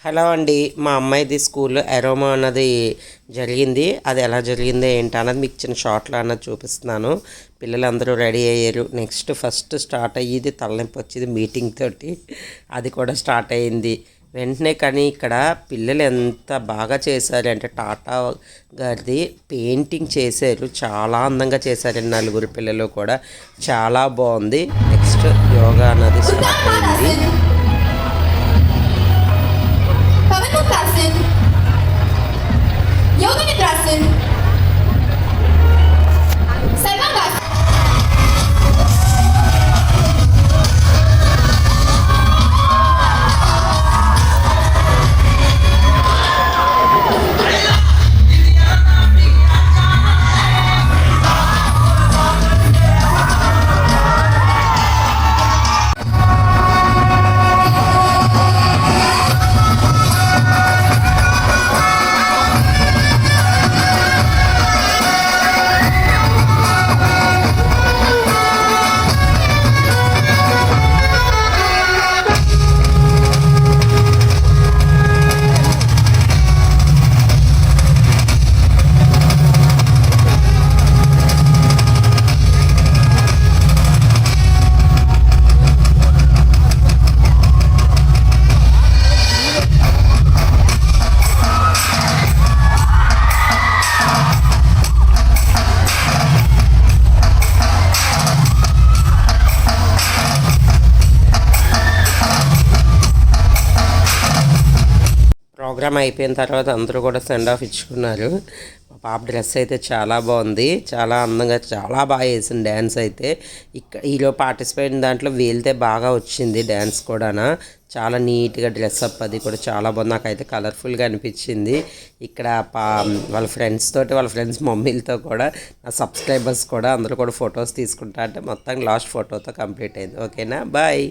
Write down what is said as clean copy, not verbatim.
Hello అండి, మా అమ్మాయిది స్కూల్లో అరోమా అన్నది జరిగింది. అది ఎలా జరిగింది ఏంటి అన్నది మీకు చిన్న షార్ట్లో అన్నది చూపిస్తున్నాను. పిల్లలందరూ రెడీ అయ్యారు. నెక్స్ట్ ఫస్ట్ స్టార్ట్ అయ్యేది తలనొప్పి వచ్చేది మీటింగ్ తోటి. అది కూడా స్టార్ట్ అయ్యింది వెంటనే. కానీ ఇక్కడ పిల్లలు ఎంత బాగా చేశారు అంటే టాటా గారిది పెయింటింగ్ చేశారు. చాలా అందంగా చేశారు. నలుగురు పిల్లలు కూడా చాలా బాగుంది. నెక్స్ట్ యోగా అన్నది స్టార్ట్ అయింది. ప్రోగ్రామ్ అయిపోయిన తర్వాత అందరూ కూడా సెండ్ ఆఫ్ ఇచ్చుకున్నారు. మా పాప డ్రెస్ అయితే చాలా బాగుంది, చాలా అందంగా, చాలా బాగా వేసింది డ్యాన్స్ అయితే. ఈలో పార్టిసిపేట్ దాంట్లో వెళ్తే బాగా వచ్చింది డ్యాన్స్ కూడా. చాలా నీట్గా డ్రెస్అప్ అది కూడా చాలా బాగుంది. నాకైతే కలర్ఫుల్గా అనిపించింది. ఇక్కడ వాళ్ళ ఫ్రెండ్స్ తోటి, వాళ్ళ ఫ్రెండ్స్ మమ్మీలతో కూడా, నా సబ్స్క్రైబర్స్ కూడా అందరూ కూడా ఫొటోస్ తీసుకుంటా అంటే మొత్తం లాస్ట్ ఫోటోతో కంప్లీట్ అయింది. ఓకేనా, బాయ్.